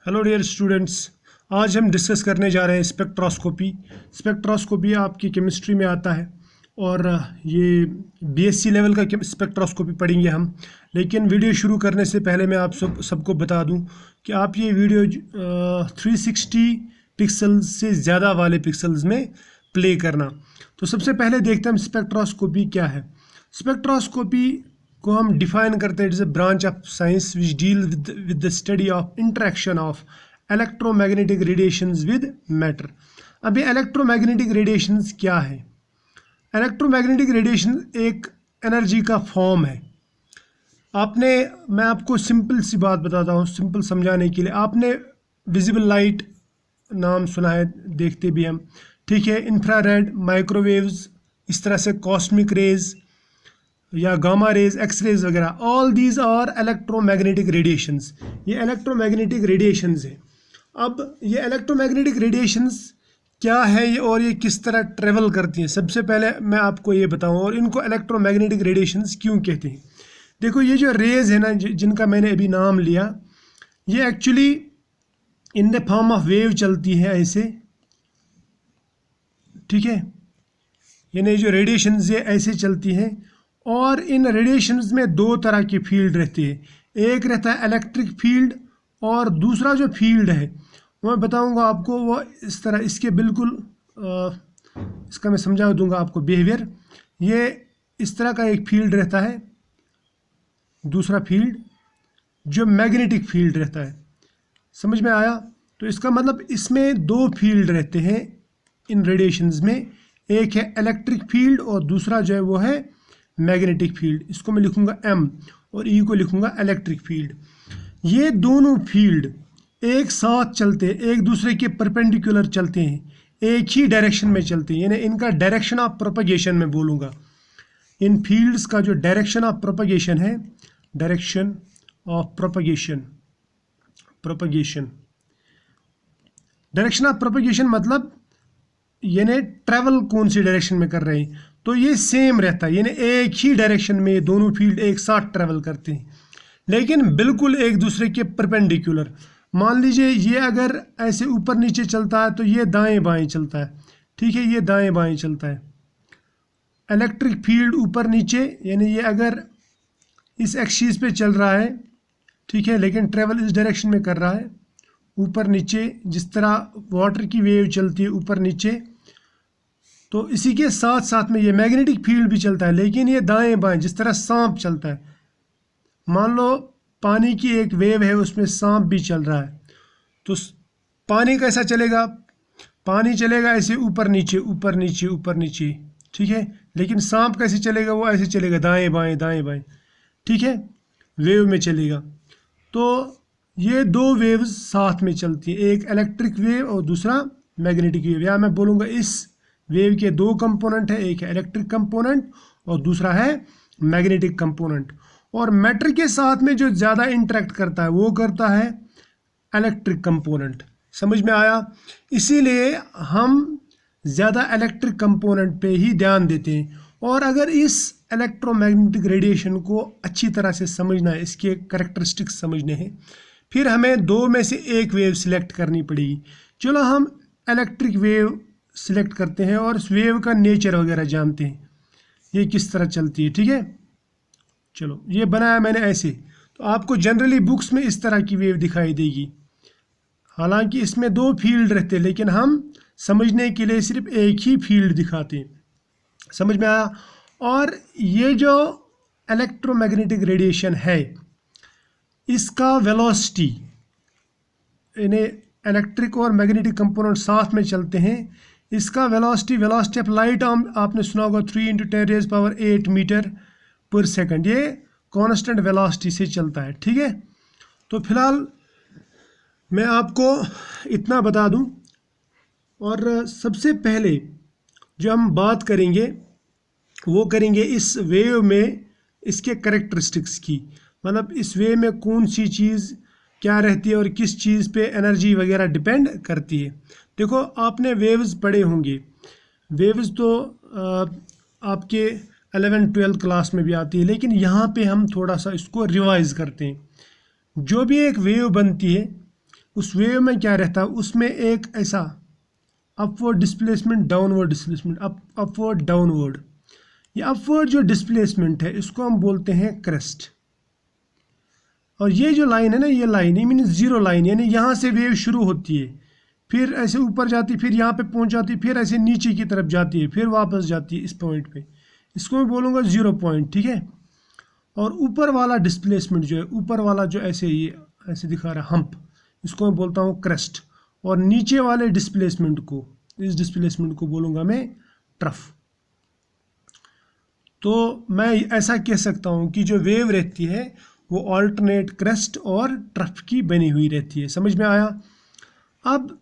Hello dear students, आज हम discuss करने जा रहे हैं स्पेक्ट्रोस्कोपी। स्पेक्ट्रोस्कोपी आपकी केमिस्ट्री में आता है और ये बीएससी लेवल का स्पेक्ट्रोस्कोपी पढ़ेंगे हम। लेकिन वीडियो शुरू करने से पहले मैं आप सबको बता दूं कि आप ये वीडियो 360 पिक्सल्स से ज़्यादा वाले पिक्सल्स में प्ले करना। तो सबसे पहले देखते हैं हम स्पेक्ट्रोस्कोपी क्या है। स्पेक्ट्रोस्कोपी को हम डिफाइन करते हैं, it is a branch of science which deal with the study of interaction of electromagnetic radiations with matter. अब ये इलेक्ट्रोमैग्नेटिक रेडिएशंस क्या है? इलेक्ट्रोमैग्नेटिक रेडिएशन एक एनर्जी का फॉर्म है। मैं आपको सिंपल सी बात बताता हूँ, सिंपल समझाने के लिए। आपने विजिबल लाइट नाम सुना है, देखते भी हम, ठीक है। इंफ्रारेड, माइक्रोवेव्स, इस तरह से कॉस्मिक रेज या गामा रेज, एक्स रेज वगैरह, all these are electromagnetic radiations. ये इलेक्ट्रोमैग्नेटिक रेडिएशंस है। अब ये इलेक्ट्रोमैग्नेटिक रेडिएशंस क्या है ये और ये किस तरह ट्रेवल करती हैं, सबसे पहले मैं आपको ये बताऊं। और इनको इलेक्ट्रोमैग्नेटिक रेडिएशंस क्यों कहते हैं? देखो, ये जो रेज है ना, जिनका मैंने अभी नाम लिया, ये actually in the form of wave चलती है ऐसे, ठीक है। यानी जो रेडिएशंस है ऐसे चलती हैं। और इन रेडिएशंस में दो तरह की फील्ड रहती है। एक रहता है इलेक्ट्रिक फील्ड और दूसरा जो फील्ड है वो मैं बताऊंगा आपको, वो इस तरह, इसके बिल्कुल इसका मैं समझा दूंगा आपको बिहेवियर। ये इस तरह का एक फील्ड रहता है, दूसरा फील्ड जो मैग्नेटिक फील्ड रहता है। समझ में आया? तो इसका मतलब इसमें दो फील्ड रहते हैं इन रेडिएशंस में। एक है इलेक्ट्रिक फील्ड और दूसरा जो है वो है मैग्नेटिक फील्ड। इसको मैं लिखूंगा M और E को लिखूंगा इलेक्ट्रिक फील्ड। ये दोनों फील्ड एक साथ चलते हैं, एक दूसरे के परपेंडिकुलर चलते हैं, एक ही डायरेक्शन में चलते हैं। यानी इनका डायरेक्शन ऑफ प्रोपगेशन में बोलूँगा। इन फील्ड्स का जो डायरेक्शन ऑफ प्रोपगेशन है, direction of propagation, direction of propagation मतलब यानी ट्रैवल कौन सी डायरेक्शन में कर रहे हैं, तो ये सेम रहता है। यानी एक ही डायरेक्शन में ये दोनों फील्ड एक साथ ट्रैवल करते हैं, लेकिन बिल्कुल एक दूसरे के परपेंडिकुलर। मान लीजिए ये अगर ऐसे ऊपर नीचे चलता है तो ये दाएं बाएं चलता है, ठीक है, ये दाएं बाएं चलता है। इलेक्ट्रिक फील्ड ऊपर नीचे, यानी ये अगर इस एक्सिस पे चल रहा है, ठीक है, लेकिन ट्रैवल इस डायरेक्शन में कर रहा है, ऊपर नीचे, जिस तरह वाटर की वेव चलती है ऊपर नीचे। तो इसी के साथ साथ में ये मैग्नेटिक फील्ड भी चलता है, लेकिन ये दाएं बाएं, जिस तरह सांप चलता है। मान लो पानी की एक वेव है, उसमें सांप भी चल रहा है, तो पानी कैसा चलेगा? पानी चलेगा ऐसे ऊपर नीचे, ऊपर नीचे, ऊपर नीचे, ठीक है। लेकिन सांप कैसे चलेगा? वो ऐसे चलेगा, दाएं बाएं, दाएं बाएं, ठीक है, वेव में चलेगा। तो ये दो वेव्स साथ में चलती है, एक इलेक्ट्रिक वेव और दूसरा मैग्नेटिक वेव। या मैं बोलूँगा इस वेव के दो कंपोनेंट है, एक है इलेक्ट्रिक कंपोनेंट और दूसरा है मैग्नेटिक कंपोनेंट। और मैटर के साथ में जो ज़्यादा इंटरेक्ट करता है वो करता है इलेक्ट्रिक कंपोनेंट। समझ में आया? इसीलिए हम ज़्यादा इलेक्ट्रिक कंपोनेंट पे ही ध्यान देते हैं। और अगर इस इलेक्ट्रोमैग्नेटिक रेडिएशन को अच्छी तरह से समझना है, इसके कैरेक्टरिस्टिक्स समझने हैं, फिर हमें दो में से एक वेव सिलेक्ट करनी पड़ेगी। चलो हम इलेक्ट्रिक वेव सिलेक्ट करते हैं और इस वेव का नेचर वगैरह जानते हैं, ये किस तरह चलती है, ठीक है। चलो, ये बनाया मैंने ऐसे, तो आपको जनरली बुक्स में इस तरह की वेव दिखाई देगी। हालांकि इसमें दो फील्ड रहते हैं, लेकिन हम समझने के लिए सिर्फ एक ही फील्ड दिखाते हैं। समझ में आया? और ये जो इलेक्ट्रोमैग्नेटिक रेडिएशन है, इसका वेलोसिटी, यानी इलेक्ट्रिक और मैग्नेटिक कंपोनेंट साथ में चलते हैं, इसका वेलोसिटी ऑफ लाइट आपने सुना होगा 3 × 10⁸ मीटर पर सेकंड। ये कांस्टेंट वेलोसिटी से चलता है, ठीक है। तो फिलहाल मैं आपको इतना बता दूं। और सबसे पहले जो हम बात करेंगे वो करेंगे इस वेव में इसके कैरेक्टरिस्टिक्स की। मतलब इस वेव में कौन सी चीज़ क्या रहती है और किस चीज़ पे एनर्जी वगैरह डिपेंड करती है। देखो, आपने वेव्स पढ़े होंगे। वेव्स तो आपके 11th-12th क्लास में भी आती है, लेकिन यहाँ पे हम थोड़ा सा इसको रिवाइज करते हैं। जो भी एक वेव बनती है उस वेव में क्या रहता है, उसमें एक ऐसा upward displacement, downward displacement, upward downward. ये अपवर्ड जो डिस्प्लेसमेंट है इसको हम बोलते हैं क्रेस्ट। और ये जो लाइन है ना, ये लाइन ये मीन जीरो लाइन, यानी यहाँ से वेव शुरू होती है, फिर ऐसे ऊपर जाती है, फिर यहाँ पे पहुँच जाती है, फिर ऐसे नीचे की तरफ जाती है, फिर वापस जाती है इस पॉइंट पे। इसको मैं बोलूँगा जीरो पॉइंट, ठीक है। और ऊपर वाला डिस्प्लेसमेंट जो है, ऊपर वाला जो ऐसे ये ऐसे दिखा रहा है हम्प, इसको मैं बोलता हूँ क्रेस्ट। और नीचे वाले डिस्प्लेसमेंट को, इस डिस्प्लेसमेंट को बोलूँगा मैं ट्रफ। तो मैं ऐसा कह सकता हूँ कि जो वेव रहती है वो ऑल्टरनेट क्रेस्ट और ट्रफ की बनी हुई रहती है। समझ में आया? अब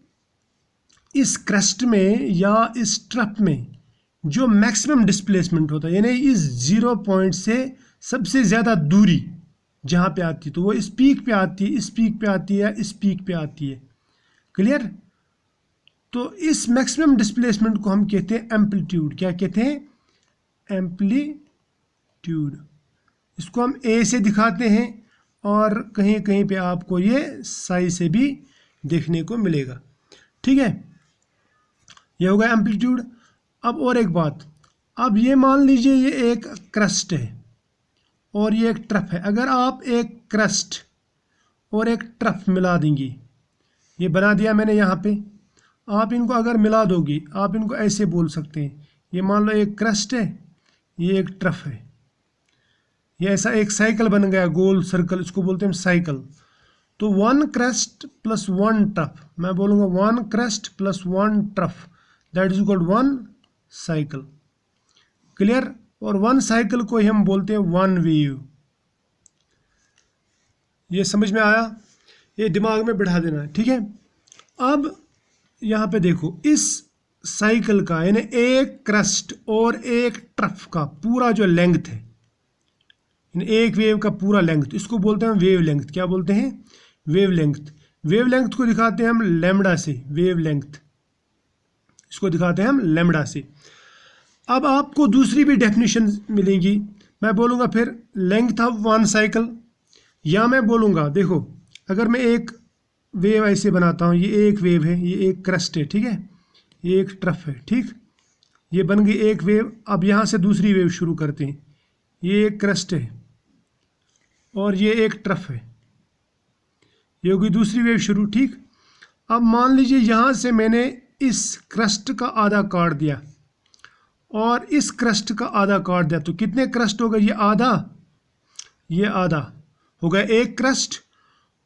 इस क्रेस्ट में या इस ट्रफ में जो मैक्सिमम डिस्प्लेसमेंट होता है, यानी इस जीरो पॉइंट से सबसे ज़्यादा दूरी जहाँ पे आती है, तो वो इस पीक पे आती है, इस पीक पे आती है, इस पीक पे आती है। क्लियर? तो इस मैक्सिमम डिस्प्लेसमेंट को हम कहते हैं एम्पलीट्यूड। क्या कहते हैं? एम्पलीट्यूड। इसको हम ए से दिखाते हैं और कहीं कहीं पे आपको ये साई से भी देखने को मिलेगा। ठीक है, ये होगा एम्पलीट्यूड। अब और एक बात, अब ये मान लीजिए ये एक क्रस्ट है और ये एक ट्रफ है। अगर आप एक क्रस्ट और एक ट्रफ मिला देंगी, ये बना दिया मैंने यहाँ पे, आप इनको अगर मिला दोगी, आप इनको ऐसे बोल सकते हैं, ये मान लो एक क्रस्ट है, ये एक ट्रफ है, ये ऐसा एक साइकिल बन गया, गोल सर्कल, इसको बोलते हैं साइकिल। तो one crust plus one trough, मैं बोलूँगा one crust plus one trough, that is equal one cycle. Clear? और वन साइकिल को ही हम बोलते हैं वन वेव। ये समझ में आया? ये दिमाग में बिठा देना है, ठीक है। अब यहाँ पे देखो, इस साइकिल का यानी एक क्रस्ट और एक ट्रफ का पूरा जो लेंथ है, एक वेव का पूरा लेंथ, इसको बोलते हैं वेव लेंथ। क्या बोलते हैं? Wave length. वेव लेंथ को दिखाते हैं हम लैम्डा से, वेव लेंथ, इसको दिखाते हैं हम लैम्डा से। अब आपको दूसरी भी डेफिनेशन मिलेगी। मैं बोलूँगा फिर लेंथ ऑफ वन साइकिल, या मैं बोलूँगा देखो, अगर मैं एक वेव ऐसे बनाता हूँ, ये एक वेव है, ये एक क्रस्ट है, ठीक है, ये एक ट्रफ है, ठीक, ये बन गई एक वेव। अब यहाँ से दूसरी वेव शुरू करते हैं, ये एक क्रस्ट है और ये एक ट्रफ है, ये होगी दूसरी वेव शुरू, ठीक। अब मान लीजिए यहाँ से मैंने इस क्रस्ट का आधा काट दिया और इस क्रस्ट का आधा काट दिया, तो कितने क्रस्ट हो गए? ये आधा, ये आधा हो गया एक क्रस्ट,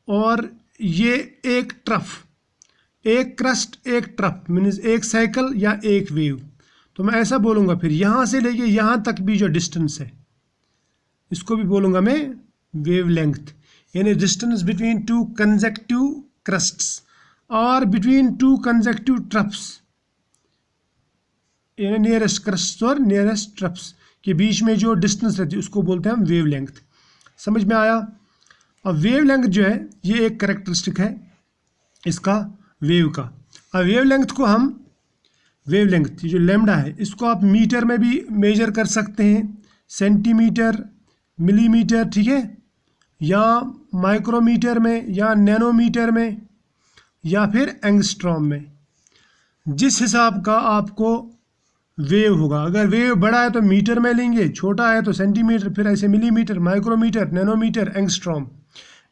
और ये एक ट्रफ, एक क्रस्ट एक ट्रफ मीन्स एक साइकिल या एक वेव। तो मैं ऐसा बोलूँगा, फिर यहाँ से लेके यहाँ तक भी जो डिस्टेंस है, इसको भी बोलूँगा मैं वेव लेंथ, यानी distance between two consecutive crusts और बिटवीन टू कंसेक्यूटिव ट्रफ्स, यानी नियरेस्ट क्रस्ट और नियरेस्ट ट्रफ्स के बीच में जो डिस्टेंस रहती है उसको बोलते हैं हम वेव लेंथ। समझ में आया? अब वेव लेंथ जो है ये एक कैरेक्टरिस्टिक है इसका वेव का। अब वेव लेंथ को हम, वेव लेंथ जो लैम्डा है, इसको आप मीटर में भी मेजर कर सकते हैं, सेंटीमीटर, मिलीमीटर, ठीक है, या माइक्रोमीटर में, या नैनोमीटर में, या फिर एंगस्ट्रॉम में, जिस हिसाब का आपको वेव होगा। अगर वेव बड़ा है तो मीटर में लेंगे, छोटा है तो सेंटीमीटर, फिर ऐसे millimetre, micrometre, nanometre, angstrom.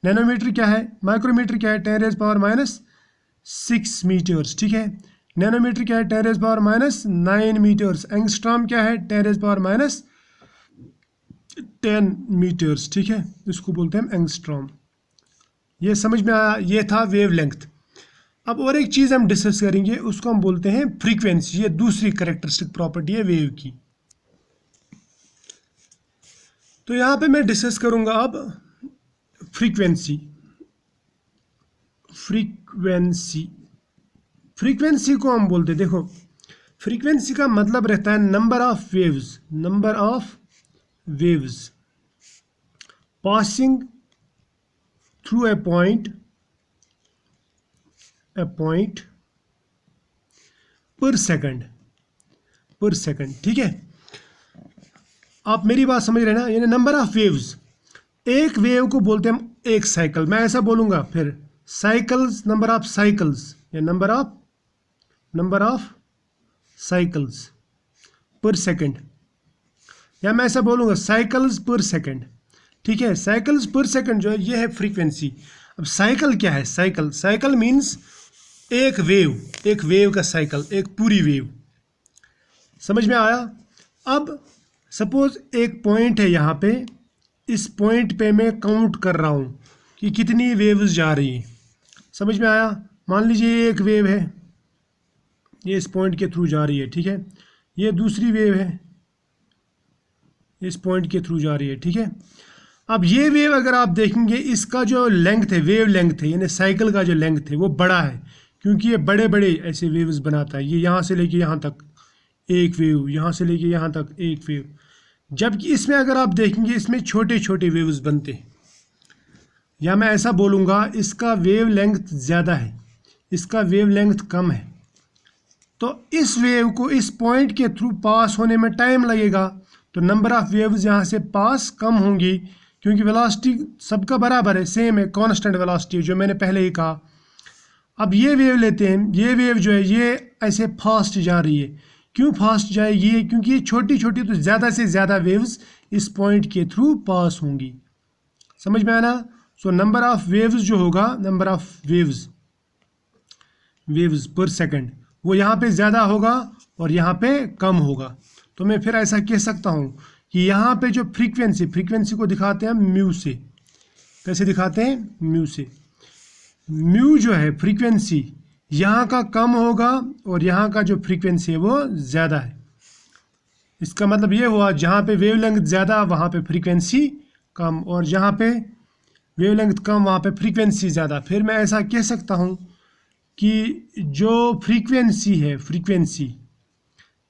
Nanometre क्या है, माइक्रोमीटर क्या है, 10⁻⁻6 मीटर्स, ठीक है। नैनोमीटर क्या है, 10⁻⁻9 मीटर्स। एंगस्ट्रॉम क्या है, 10⁻10 मीटर्स, ठीक है, इसको बोलते हैं एंगस्ट्रॉम। ये समझ में आया? ये था वेव लेंथ। अब और एक चीज़ हम डिस्कस करेंगे, उसको हम बोलते हैं फ्रीक्वेंसी। ये दूसरी कैरेक्टरिस्टिक प्रॉपर्टी है वेव की। तो यहाँ पे मैं डिस्कस करूँगा अब फ्रीक्वेंसी। फ्रीक्वेंसी को हम बोलते हैं, देखो, फ्रीक्वेंसी का मतलब रहता है number of waves, number of waves passing through a point पर सेकंड, ठीक है। आप मेरी बात समझ रहे हैं ना? यानी नंबर ऑफ वेव्स, एक वेव को बोलते हैं हम एक साइकिल। मैं ऐसा बोलूँगा फिर साइकिल्स, नंबर ऑफ साइकिल्स या नंबर ऑफ साइकिल्स पर सेकंड, या मैं ऐसा बोलूँगा साइकिल्स पर सेकंड। ठीक है, साइकिल्स पर सेकंड जो है ये है फ्रीक्वेंसी। अब साइकिल क्या है? साइकिल मीन्स एक वेव का साइकिल, एक पूरी वेव। समझ में आया? अब सपोज एक पॉइंट है यहाँ पे, इस पॉइंट पे मैं काउंट कर रहा हूँ कि कितनी वेव्स जा रही है। समझ में आया? मान लीजिए ये एक वेव है, ये इस पॉइंट के थ्रू जा रही है। ठीक है, ये दूसरी वेव है, इस पॉइंट के थ्रू जा रही है। ठीक है, अब ये वेव अगर आप देखेंगे, इसका जो लेंथ है, वेव लेंथ है, यानी साइकिल का जो लेंथ है वो बड़ा है, क्योंकि ये बड़े बड़े ऐसे वेव्स बनाता है। ये यहाँ से लेके यहाँ तक एक वेव, यहाँ से लेके यहाँ तक एक वेव, जबकि इसमें अगर आप देखेंगे इसमें छोटे छोटे वेव्स बनते हैं। या मैं ऐसा बोलूँगा, इसका वेव लेंथ ज़्यादा है, इसका वेव लेंथ कम है, तो इस वेव को इस पॉइंट के थ्रू पास होने में टाइम लगेगा, तो नंबर ऑफ वेव्स यहाँ से पास कम होंगी, क्योंकि वेलोसिटी सबका बराबर है, सेम है, कांस्टेंट वेलोसिटी जो मैंने पहले ही कहा। अब ये वेव लेते हैं, ये वेव जो है ये ऐसे फास्ट जा रही है। क्यों फास्ट जाएगी? क्योंकि ये छोटी छोटी, तो ज़्यादा से ज़्यादा वेव्स इस पॉइंट के थ्रू पास होंगी। समझ में आना? सो नंबर ऑफ वेव्स जो होगा, नंबर ऑफ वेव्स पर सेकंड, वो यहाँ पे ज़्यादा होगा और यहाँ पे कम होगा। तो मैं फिर ऐसा कह सकता हूँ कि यहाँ पे जो फ्रीक्वेंसी को दिखाते हैं म्यू से। कैसे दिखाते हैं? म्यू से। म्यू जो है फ्रीक्वेंसी, यहाँ का कम होगा और यहाँ का जो फ्रीक्वेंसी है वो ज़्यादा है। इसका मतलब ये हुआ, जहाँ पे वेवलेंथ ज़्यादा वहाँ पे फ्रीक्वेंसी कम, और जहाँ पे वेवलेंथ कम वहाँ पे फ्रीक्वेंसी ज़्यादा। फिर मैं ऐसा कह सकता हूँ कि जो फ्रीक्वेंसी है,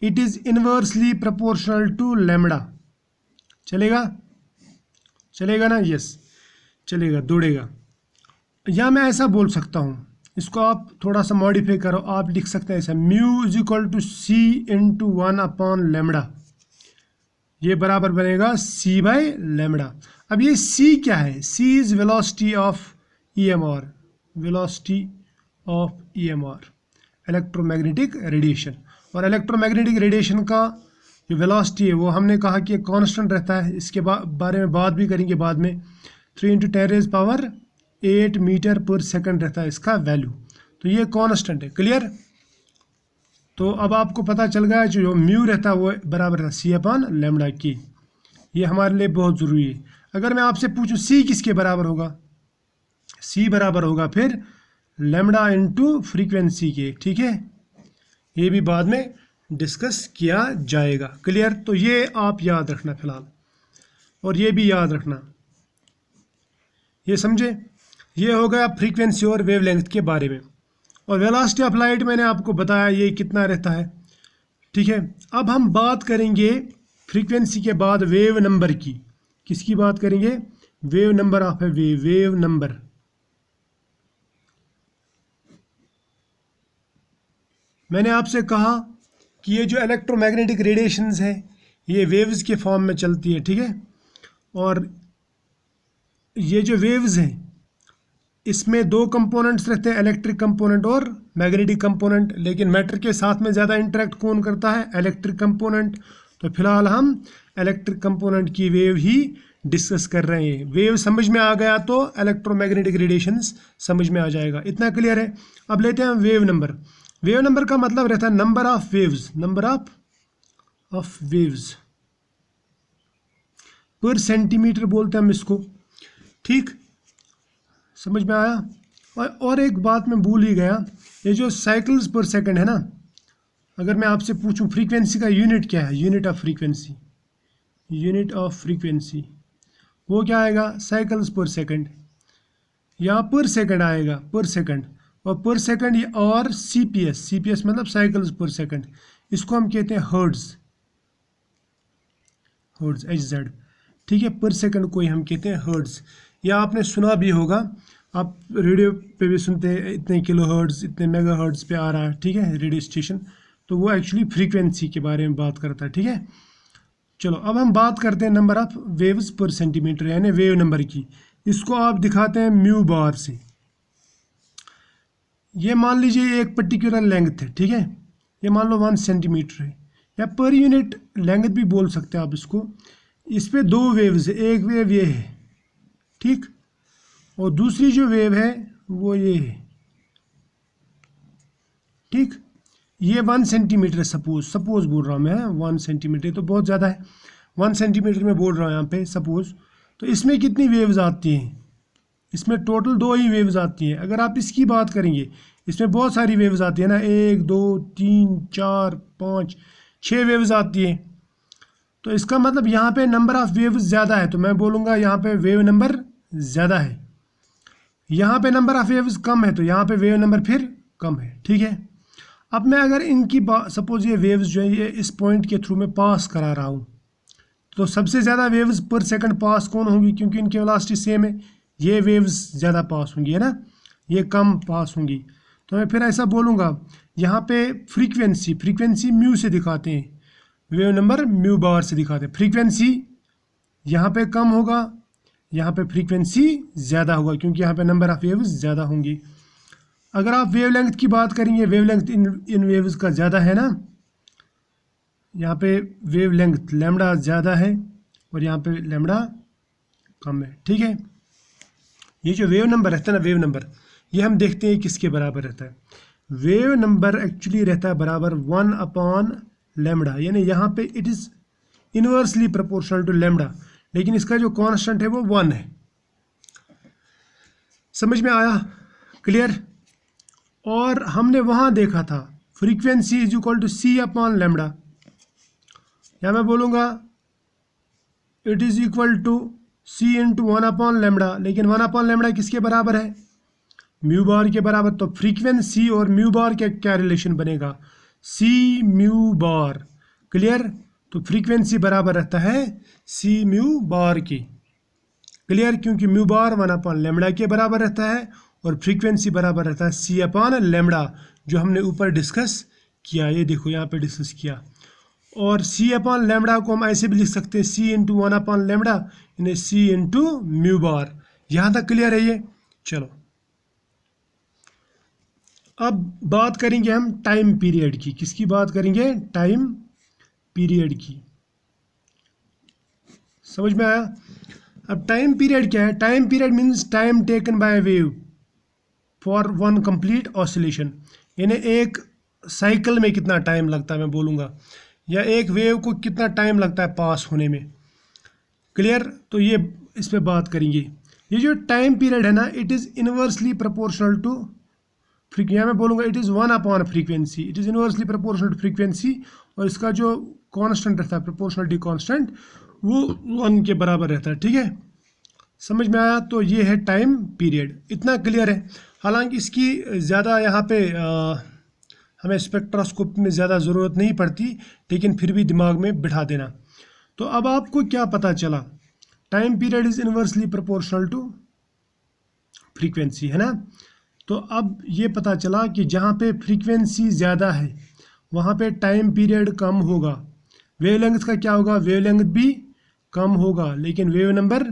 it is inversely proportional to lambda. चलेगा ना? यस चलेगा, दौड़ेगा। या मैं ऐसा बोल सकता हूँ, इसको आप थोड़ा सा मॉडिफाई करो, आप लिख सकते हैं ऐसा, mu is equal to c into 1/λ। ये बराबर बनेगा c/λ। अब ये c क्या है? c is velocity of EMR, electromagnetic radiation. और इलेक्ट्रोमैग्नेटिक रेडिएशन का जो वेलोसिटी है वो हमने कहा कि कांस्टेंट रहता है। इसके बारे में बात भी करेंगे बाद में। 3 × 10⁸ मीटर पर सेकंड रहता है इसका वैल्यू, तो ये कांस्टेंट है। क्लियर? तो अब आपको पता चल गया जो म्यू रहता है वो बराबर है c/λ की। ये हमारे लिए बहुत ज़रूरी है। अगर मैं आपसे पूछूं c किसके बराबर होगा? c बराबर होगा फिर लैम्डा इंटू फ्रीक्वेंसी के। ठीक है, ये भी बाद में डिस्कस किया जाएगा। क्लियर? तो ये आप याद रखना फिलहाल, और ये भी याद रखना। ये समझे? ये हो गया फ्रीक्वेंसी और वेवलेंथ के बारे में। और वेलोसिटी ऑफ लाइट मैंने आपको बताया ये कितना रहता है। ठीक है, अब हम बात करेंगे फ्रीक्वेंसी के बाद वेव नंबर की। किसकी बात करेंगे? Wave number of A wave number. मैंने आपसे कहा कि ये जो इलेक्ट्रोमैग्नेटिक रेडिएशंस है ये वेव्स के फॉर्म में चलती है। ठीक है, और ये जो वेव्स हैं इसमें दो कंपोनेंट्स रहते हैं, इलेक्ट्रिक कंपोनेंट और मैग्नेटिक कंपोनेंट। लेकिन मैटर के साथ में ज़्यादा इंटरेक्ट कौन करता है? Electric component. तो फिलहाल हम इलेक्ट्रिक कंपोनेंट की वेव ही डिस्कस कर रहे हैं। वेव समझ में आ गया तो इलेक्ट्रोमैग्नेटिक रेडिएशंस समझ में आ जाएगा। इतना क्लियर है? अब लेते हैं वेव नंबर। वेव नंबर का मतलब रहता है नंबर ऑफ वेव्स पर सेंटीमीटर बोलते हैं हम इसको। ठीक, समझ में आया? और एक बात मैं भूल ही गया, ये जो साइकिल्स पर सेकंड है ना, अगर मैं आपसे पूछूं फ्रीक्वेंसी का यूनिट क्या है? यूनिट ऑफ फ्रीक्वेंसी वो क्या आएगा? साइकिल्स पर सेकंड, या पर सेकंड आएगा, पर सेकंड। और पर सेकंड और CPS मतलब साइकिल्स पर सेकंड, इसको हम कहते हैं हर्ट्ज HZ। ठीक है, पर सेकंड को ही हम कहते हैं हर्ट्ज। या आपने सुना भी होगा, आप रेडियो पे भी सुनते हैं, इतने किलो हर्ट्ज, इतने मेगा हर्ट्ज पे आ रहा है। ठीक है, रेडियो स्टेशन, तो वो एक्चुअली फ्रीक्वेंसी के बारे में बात करता है। ठीक है, चलो अब हम बात करते हैं नंबर ऑफ वेव्स पर सेंटीमीटर, यानी वेव नंबर की। इसको आप दिखाते हैं म्यू बार से। ये मान लीजिए एक पर्टिकुलर लेंथ है, ठीक है, ये मान लो 1 सेंटीमीटर है, या पर यूनिट लेंथ भी बोल सकते हैं आप इसको। इस पे दो वेव्स है, एक वेव ये है, ठीक, और दूसरी जो वेव है वो ये है, ठीक। ये 1 सेंटीमीटर है, सपोज बोल रहा हूँ मैं, 1 सेंटीमीटर तो बहुत ज़्यादा है, 1 सेंटीमीटर में बोल रहा हूँ यहाँ पे सपोज। तो इसमें कितनी वेव्स आती हैं? इसमें टोटल 2 ही वेव्स आती हैं। अगर आप इसकी बात करेंगे, इसमें बहुत सारी वेव्स आती है ना, 1 2 3 4 5 6 वेव्स आती हैं। तो इसका मतलब यहाँ पे नंबर ऑफ वेव्स ज़्यादा है, तो मैं बोलूँगा यहाँ पे वेव नंबर ज़्यादा है। यहाँ पे नंबर ऑफ वेव्स कम है, तो यहाँ पे वेव नंबर फिर कम है, ठीक है। अब मैं अगर इनकी सपोज ये वेव्स जो है ये इस पॉइंट के थ्रू में पास करा रहा हूँ, तो सबसे ज़्यादा वेव्स पर सेकंड पास कौन होंगी? क्योंकि इनकी वेलोसिटी सेम है, ये वेव्स ज़्यादा पास होंगी, है ना, ये कम पास होंगी। तो मैं फिर ऐसा बोलूँगा, यहाँ पे फ्रीक्वेंसी म्यू से दिखाते हैं, वेव नंबर म्यू बार से दिखाते हैं। फ्रीक्वेंसी यहाँ पे कम होगा, यहाँ पे फ्रीक्वेंसी ज़्यादा होगा, क्योंकि यहाँ पे नंबर ऑफ वेव्स ज़्यादा होंगी। अगर आप वेवलेंथ की बात करेंगे, वेवलेंथ इन वेव्स का ज़्यादा है ना, यहाँ पे वेवलेंथ लैम्डा ज़्यादा है और यहाँ पे लैम्डा कम है, ठीक है। ये जो वेव नंबर रहता है ना, वेव नंबर, ये हम देखते हैं किसके बराबर रहता है। वेव नंबर एक्चुअली रहता है बराबर 1/λ, यानी यहाँ पे it is inversely proportional to lambda, लेकिन इसका जो कांस्टेंट है वो 1 है। समझ में आया? क्लियर? और हमने वहाँ देखा था frequency is equal to c/λ, या मैं बोलूँगा it is equal to c into 1/λ, लेकिन 1/λ किसके बराबर है? म्यू बार के बराबर। तो फ्रीक्वेंसी और म्यू बार के क्या रिलेशन बनेगा? c mu bar. क्लियर? तो फ्रीक्वेंसी बराबर रहता है c म्यू बार की। क्लियर? क्योंकि म्यू बार 1/λ के बराबर रहता है और फ्रीक्वेंसी बराबर रहता है c/λ, जो हमने ऊपर डिस्कस किया। ये देखो यहाँ पे डिस्कस किया। और c/λ को हम ऐसे भी लिख सकते हैं, c इंटू 1/λ यानी c इंटू म्यू बार। यहाँ तक क्लियर है ये? चलो अब बात करेंगे हम टाइम पीरियड की। किसकी बात करेंगे? टाइम पीरियड की। समझ में आया? अब टाइम पीरियड क्या है? Time period means time taken by wave for one complete oscillation, यानी एक साइकिल में कितना टाइम लगता है मैं बोलूँगा, या एक वेव को कितना टाइम लगता है पास होने में। क्लियर? तो ये इस पे बात करेंगे। ये जो टाइम पीरियड है ना, it is inversely proportional to frequency, मैं बोलूँगा इट इज़ 1/फ्रीक्वेंसी, it is inversely proportional to frequency, और इसका जो कांस्टेंट रहता है प्रोपोर्शनलिटी कांस्टेंट, वो 1 के बराबर रहता है। ठीक है, समझ में आया? तो ये है टाइम पीरियड, इतना क्लियर है। हालांकि इसकी ज़्यादा यहाँ पे हमें स्पेक्ट्रोस्कोप में ज़्यादा ज़रूरत नहीं पड़ती, लेकिन फिर भी दिमाग में बिठा देना। तो अब आपको क्या पता चला? Time period is inversely proportional to frequency, है ना। तो अब ये पता चला कि जहाँ पे फ्रीक्वेंसी ज़्यादा है वहाँ पे टाइम पीरियड कम होगा। वेवलेंथ का क्या होगा? वेवलेंथ भी कम होगा, लेकिन वेव नंबर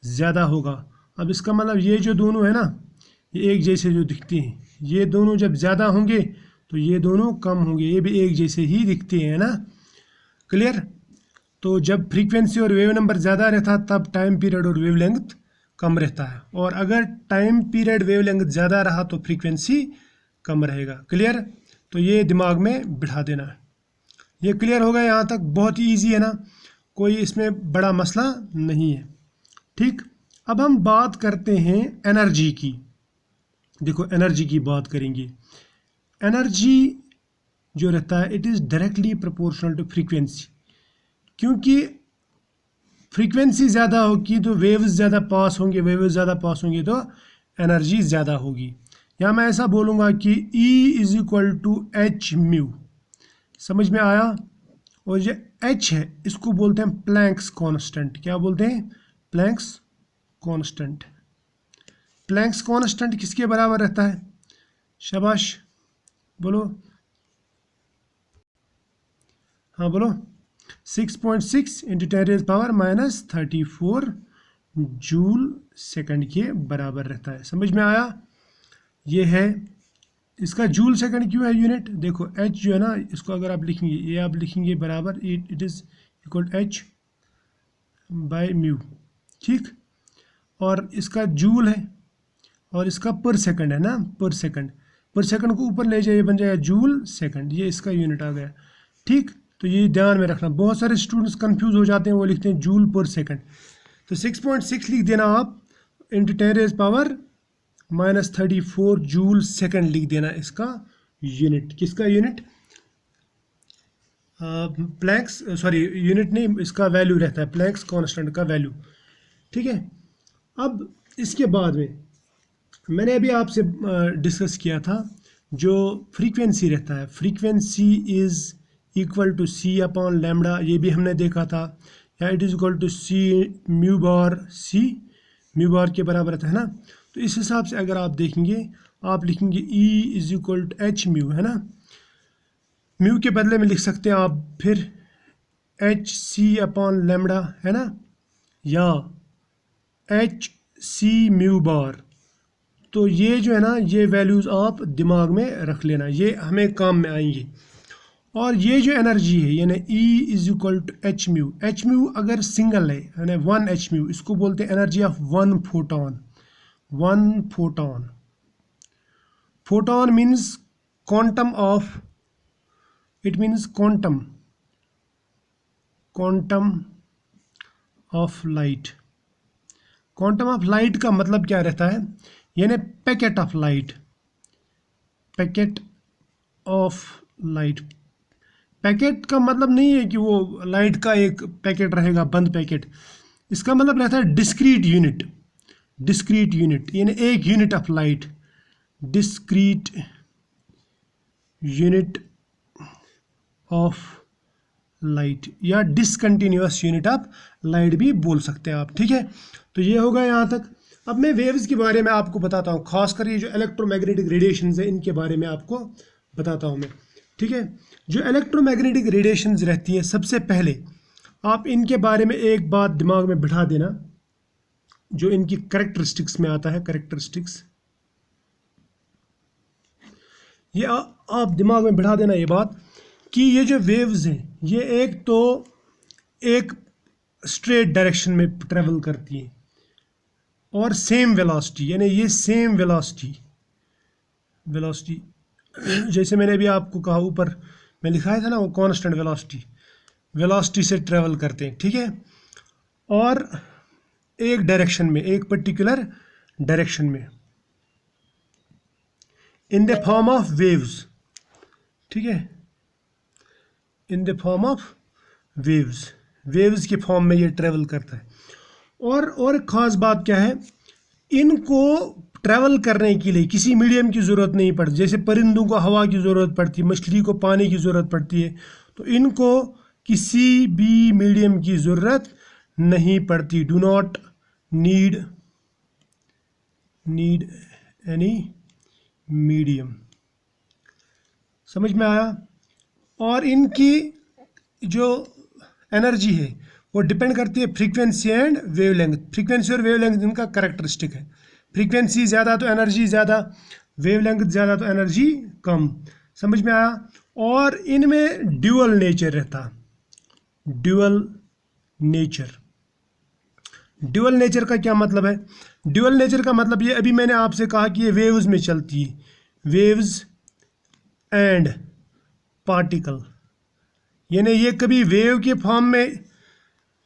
ज़्यादा होगा। अब इसका मतलब ये जो दोनों है ना, ये एक जैसे जो दिखते हैं, ये दोनों जब ज़्यादा होंगे तो ये दोनों कम होंगे, ये भी एक जैसे ही दिखते हैं ना। क्लियर? तो जब फ्रीक्वेंसी और वेव नंबर ज़्यादा रहता तब टाइम पीरियड और वेवलेंथ कम रहता है, और अगर टाइम पीरियड वेवलेंथ ज़्यादा रहा तो फ्रीक्वेंसी कम रहेगा। क्लियर? तो ये दिमाग में बिठा देना है। ये क्लियर होगा यहाँ तक? बहुत ही ईजी है ना, कोई इसमें बड़ा मसला नहीं है। ठीक, अब हम बात करते हैं एनर्जी की। देखो एनर्जी की बात करेंगे। एनर्जी जो रहता है it is directly proportional to frequency, क्योंकि फ्रीक्वेंसी ज़्यादा होगी तो वेव्स ज़्यादा पास होंगे, वेव्स ज़्यादा पास होंगे तो एनर्जी ज़्यादा होगी। या मैं ऐसा बोलूँगा कि E is equal to H mu. समझ में आया? और जो H है इसको बोलते हैं प्लैंक्स कांस्टेंट। क्या बोलते हैं? Planck's constant. प्लैंक्स कांस्टेंट किसके बराबर रहता है? शाबाश, बोलो। हाँ बोलो। 6.6 इंटू 10⁻⁻34 जूल सेकंड के बराबर रहता है। समझ में आया? ये है इसका जूल सेकंड क्यों है यूनिट? देखो एच जो है ना, इसको अगर आप लिखेंगे, ये आप लिखेंगे बराबर it is equal H by mu, ठीक। और इसका जूल है और इसका पर सेकंड है ना, पर सेकंड को ऊपर ले जाइए, बन जाएगा जूल सेकंड, ये इसका यूनिट आ गया, ठीक। तो ये ध्यान में रखना, बहुत सारे स्टूडेंट्स कंफ्यूज हो जाते हैं, वो लिखते हैं जूल पर सेकंड। तो 6.6 लिख देना आप, इंटू 10⁻³ -34 जूल सेकंड लिख देना इसका यूनिट। किसका यूनिट? प्लैंक्स, सॉरी यूनिट नहीं, इसका वैल्यू रहता है, प्लैंक्स कांस्टेंट का वैल्यू, ठीक है। अब इसके बाद में मैंने अभी आपसे डिस्कस किया था जो फ्रीक्वेंसी रहता है, frequency is equal to C upon lambda, ये भी हमने देखा था, या it is equal to C mu bar, C mu bar के बराबर रहता है ना। तो इस हिसाब से अगर आप देखेंगे, आप लिखेंगे E is equal to H mu, है ना। म्यू के बदले में लिख सकते हैं आप फिर एच सी अपॉन लैम्डा, है ना, या एच सी म्यू बार। तो ये जो है ना, ये वैल्यूज़ आप दिमाग में रख लेना, ये हमें काम में आएंगे। और ये जो एनर्जी है, यानी E is equal to H mu, H mu अगर सिंगल है यानी 1 एच म्यू, इसको बोलते हैं energy of 1 photon. 1 photon, photon means quantum of, it means quantum of light. Quantum of light का मतलब क्या रहता है? यानी packet of light, packet of light. Packet का मतलब नहीं है कि वो लाइट का एक पैकेट रहेगा, बंद पैकेट। इसका मतलब रहता है डिस्क्रीट यूनिट, डिस्क्रीट यूनिट यानी एक unit of light, discrete unit of light, या डिसकंटिन्यूअस यूनिट ऑफ लाइट भी बोल सकते हैं आप, ठीक है। तो ये होगा यहाँ तक। अब मैं वेव्स के बारे में आपको बताता हूँ, खासकर ये जो इलेक्ट्रोमैग्नेटिक रेडिएशंस है इनके बारे में आपको बताता हूँ मैं, ठीक है। जो इलेक्ट्रोमैग्नेटिक रेडिएशंस रहती हैं, सबसे पहले आप इनके बारे में एक बात दिमाग में बिठा देना, जो इनकी कैरेक्टरिस्टिक्स में आता है, कैरेक्टरिस्टिक्स, ये आप दिमाग में बिठा देना ये बात कि ये जो वेव्स हैं ये एक तो एक स्ट्रेट डायरेक्शन में ट्रेवल करती हैं और सेम वेलोसिटी, यानी ये सेम वेलोसिटी जैसे मैंने अभी आपको कहा, ऊपर मैं लिखाया था ना, वो कांस्टेंट वेलोसिटी से ट्रेवल करते हैं, ठीक है। और एक डायरेक्शन में, एक पर्टिकुलर डायरेक्शन में, in the form of waves, ठीक है, in the form of waves के फॉर्म में ये ट्रेवल करता है। और ख़ास बात क्या है, इनको ट्रैवल करने के लिए किसी मीडियम की ज़रूरत नहीं पड़ती। जैसे परिंदों को हवा की ज़रूरत पड़ती है, मछली को पानी की ज़रूरत पड़ती है, तो इनको किसी भी मीडियम की ज़रूरत नहीं पड़ती। Do not need any medium, समझ में आया। और इनकी जो एनर्जी है वो डिपेंड करती है फ्रीक्वेंसी एंड वेवलेंथ। फ्रीक्वेंसी और वेवलेंथ इनका कैरेक्टरिस्टिक है। फ्रीक्वेंसी ज़्यादा तो एनर्जी ज़्यादा, वेवलेंथ ज़्यादा तो एनर्जी कम, समझ में आया। और इनमें ड्यूअल नेचर रहता, ड्यूअल नेचर का क्या मतलब है? ड्यूअल नेचर का मतलब ये, अभी मैंने आपसे कहा कि ये वेव्स में चलती है, वेव्स एंड पार्टिकल, यानी ये कभी वेव के फॉर्म में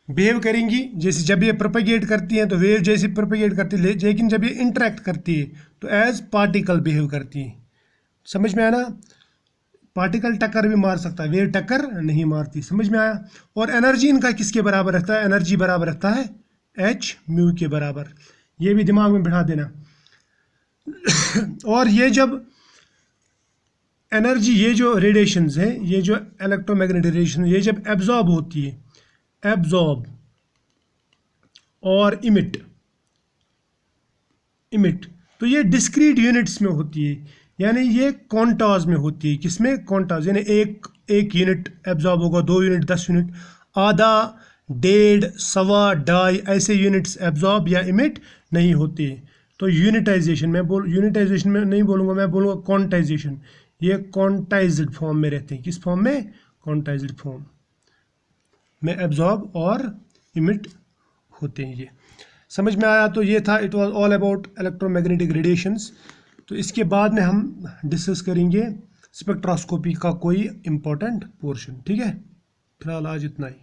बिहेव करेंगी, जैसे जब ये प्रोपेगेट करती हैं तो वेव जैसे प्रोपेगेट करती है, लेकिन जब ये इंटरेक्ट करती है तो एज पार्टिकल बिहेव करती है, समझ में आया ना। पार्टिकल टक्कर भी मार सकता है, वेव टक्कर नहीं मारती, समझ में आया। और एनर्जी इनका किसके बराबर रहता है? एनर्जी बराबर रहता है एच म्यू के बराबर, ये भी दिमाग में बिठा देना। और ये जब एनर्जी, ये जो रेडिएशंस है, ये जो इलेक्ट्रोमैग्नेटिक रेडिएशन, ये जब एब्जॉर्ब होती है, एब्जॉर्ब और इमिट, तो ये डिस्क्रीट यूनिट्स में होती है, यानी ये क्वांटाज में होती है। किसमें? क्वांटाज, यानी एक यूनिट एब्जॉर्ब होगा, 2 यूनिट, 10 यूनिट, आधा, 1.5, 1.25, ऐसे यूनिट्स एब्जॉर्ब या इमिट नहीं होते। तो यूनिटाइजेशन यूनिटाइजेशन में नहीं बोलूँगा, मैं बोलूँगा क्वांटाइजेशन। ये क्वांटाइज्ड फॉर्म में रहते हैं। किस फॉर्म में? क्वांटाइज्ड फॉर्म में एब्जॉर्ब और इमिट होते हैं। ये समझ में आया? तो ये था, it was all about electromagnetic radiations. तो इसके बाद में हम डिस्कस करेंगे स्पेक्ट्रोस्कोपी का कोई इम्पोर्टेंट पोर्शन। ठीक है, फिलहाल आज इतना ही।